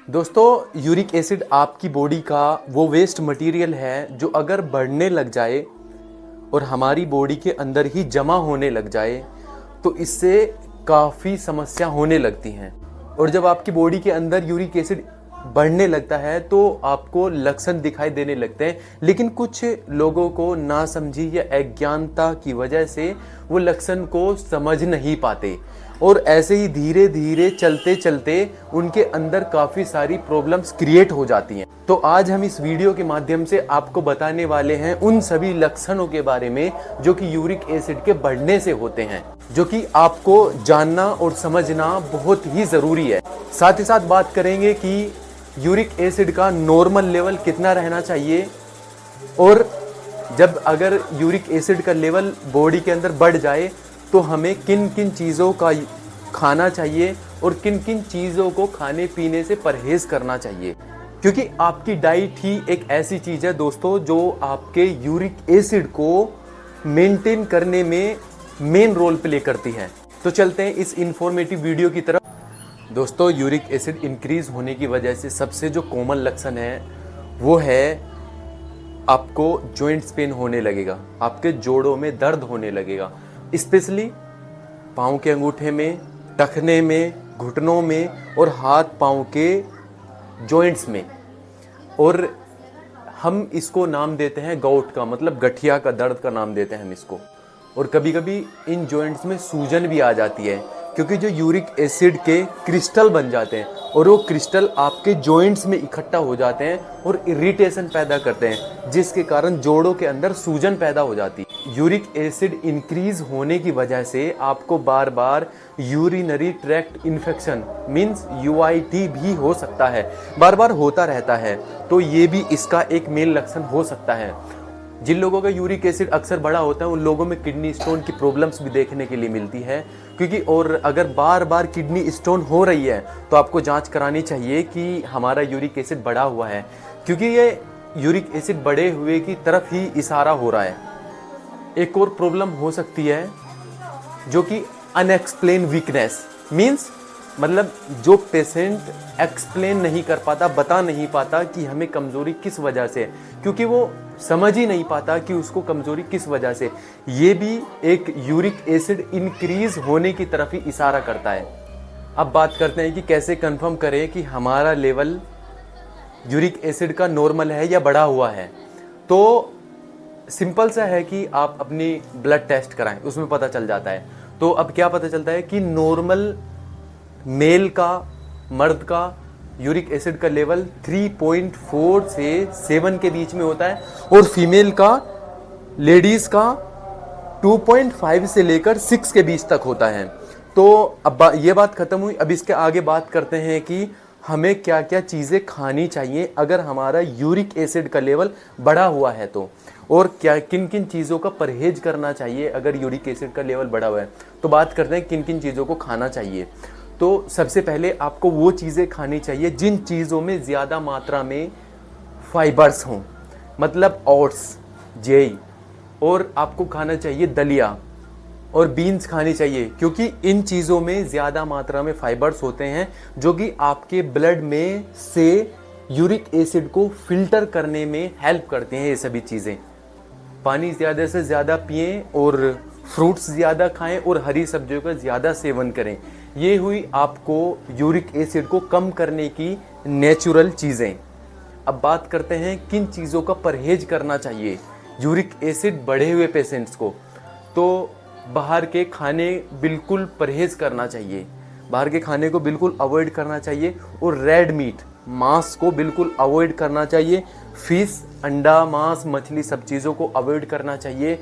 दोस्तों, uric acid आपकी body का वो वेस्ट मटेरियल है जो अगर बढ़ने लग जाए और हमारी बॉडी के अंदर ही जमा होने लग जाए तो इससे काफ़ी समस्या होने लगती हैं। और जब आपकी बॉडी के अंदर यूरिक एसिड बढ़ने लगता है तो आपको लक्षण दिखाई देने लगते हैं, लेकिन कुछ लोगों को नासमझी या अज्ञानता की वजह से वो लक्षण को समझ नहीं पाते और ऐसे ही धीरे धीरे चलते चलते उनके अंदर काफ़ी सारी प्रॉब्लम्स क्रिएट हो जाती हैं। तो आज हम इस वीडियो के माध्यम से आपको बताने वाले हैं उन सभी लक्षणों के बारे में जो कि यूरिक एसिड के बढ़ने से होते हैं, जो कि आपको जानना और समझना बहुत ही ज़रूरी है। साथ ही साथ बात करेंगे कि यूरिक एसिड का नॉर्मल लेवल कितना रहना चाहिए और जब अगर यूरिक एसिड का लेवल बॉडी के अंदर बढ़ जाए तो हमें किन किन चीज़ों का खाना चाहिए और किन किन चीज़ों को खाने पीने से परहेज करना चाहिए, क्योंकि आपकी डाइट ही एक ऐसी चीज़ है दोस्तों जो आपके यूरिक एसिड को मेंटेन करने में मेन रोल प्ले करती है। तो चलते हैं इस इंफॉर्मेटिव वीडियो की तरफ। दोस्तों, यूरिक एसिड इंक्रीज होने की वजह से सबसे जो कॉमन लक्षण है वो है आपको जॉइंट्स पेन होने लगेगा, आपके जोड़ों में दर्द होने लगेगा, स्पेशली पाँव के अंगूठे में, टखने में, घुटनों में और हाथ पाँव के जॉइंट्स में। और हम इसको नाम देते हैं गाउट का, मतलब गठिया का दर्द का नाम देते हैं हम इसको। और कभी कभी इन जॉइंट्स में सूजन भी आ जाती है, क्योंकि जो यूरिक एसिड के क्रिस्टल बन जाते हैं और वो क्रिस्टल आपके जॉइंट्स में इकट्ठा हो जाते हैं और इरिटेशन पैदा करते हैं, जिसके कारण जोड़ों के अंदर सूजन पैदा हो जाती है। यूरिक एसिड इंक्रीज होने की वजह से आपको बार बार urinary tract infection means UIT भी हो सकता है, बार बार होता रहता है। तो ये भी इसका एक मेन लक्षण हो सकता है। जिन लोगों का यूरिक एसिड अक्सर बड़ा होता है उन लोगों में किडनी स्टोन की प्रॉब्लम्स भी देखने के लिए मिलती है, क्योंकि और अगर बार बार किडनी स्टोन हो रही है तो आपको जांच करानी चाहिए कि हमारा यूरिक एसिड बढ़ा हुआ है, क्योंकि ये यूरिक एसिड बढ़े हुए की तरफ ही इशारा हो रहा है। एक और प्रॉब्लम हो सकती है जो कि अनएक्सप्लेन वीकनेस मीन्स, मतलब जो पेशेंट एक्सप्लेन नहीं कर पाता, बता नहीं पाता कि हमें कमज़ोरी किस वजह से, क्योंकि वो समझ ही नहीं पाता कि उसको कमज़ोरी किस वजह से। ये भी एक यूरिक एसिड इंक्रीज होने की तरफ ही इशारा करता है। अब बात करते हैं कि कैसे कंफर्म करें कि हमारा लेवल यूरिक एसिड का नॉर्मल है या बढ़ा हुआ है। तो सिंपल सा है कि आप अपनी ब्लड टेस्ट कराएं, उसमें पता चल जाता है। तो अब क्या पता चलता है कि नॉर्मल मेल का, मर्द का यूरिक एसिड का लेवल 3.4 से 7 के बीच में होता है और फीमेल का, लेडीज़ का 2.5 से लेकर 6 के बीच तक होता है। तो अब ये बात खत्म हुई। अब इसके आगे बात करते हैं कि हमें क्या क्या चीज़ें खानी चाहिए अगर हमारा यूरिक एसिड का लेवल बढ़ा हुआ है तो, और क्या किन किन चीज़ों का परहेज करना चाहिए अगर यूरिक एसिड का लेवल बढ़ा हुआ है। तो बात करते हैं किन किन चीज़ों को खाना चाहिए। तो सबसे पहले आपको वो चीज़ें खानी चाहिए जिन चीज़ों में ज़्यादा मात्रा में फाइबर्स हों, मतलब ओट्स, जेई, और आपको खाना चाहिए दलिया और बीन्स खानी चाहिए, क्योंकि इन चीज़ों में ज़्यादा मात्रा में फाइबर्स होते हैं जो कि आपके ब्लड में से यूरिक एसिड को फिल्टर करने में हेल्प करते हैं। ये सभी चीज़ें, पानी ज़्यादा से ज़्यादा पिएं और फ्रूट्स ज़्यादा खाएं और हरी सब्जियों का ज़्यादा सेवन करें। ये हुई आपको यूरिक एसिड को कम करने की नेचुरल चीज़ें। अब बात करते हैं किन चीज़ों का परहेज करना चाहिए यूरिक एसिड बढ़े हुए पेशेंट्स को। तो बाहर के खाने बिल्कुल परहेज करना चाहिए, बाहर के खाने को बिल्कुल अवॉइड करना चाहिए और रेड मीट, मांस को बिल्कुल अवॉइड करना चाहिए। फिश, अंडा, मांस, मछली, सब चीज़ों को अवॉइड करना चाहिए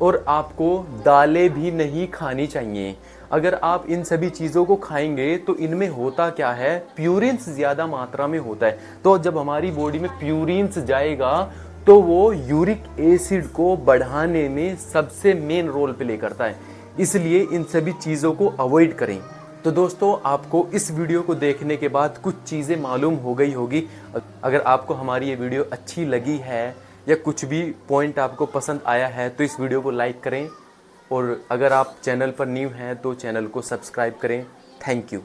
और आपको दालें भी नहीं खानी चाहिए। अगर आप इन सभी चीज़ों को खाएंगे तो इनमें होता क्या है, प्यूरिन्स ज़्यादा मात्रा में होता है। तो जब हमारी बॉडी में प्यूरिन्स जाएगा तो वो यूरिक एसिड को बढ़ाने में सबसे मेन रोल प्ले करता है, इसलिए इन सभी चीज़ों को अवॉइड करें। तो दोस्तों, आपको इस वीडियो को देखने के बाद कुछ चीज़ें मालूम हो गई होगी। अगर आपको हमारी ये वीडियो अच्छी लगी है या कुछ भी पॉइंट आपको पसंद आया है तो इस वीडियो को लाइक करें, और अगर आप चैनल पर न्यू हैं तो चैनल को सब्सक्राइब करें। Thank you.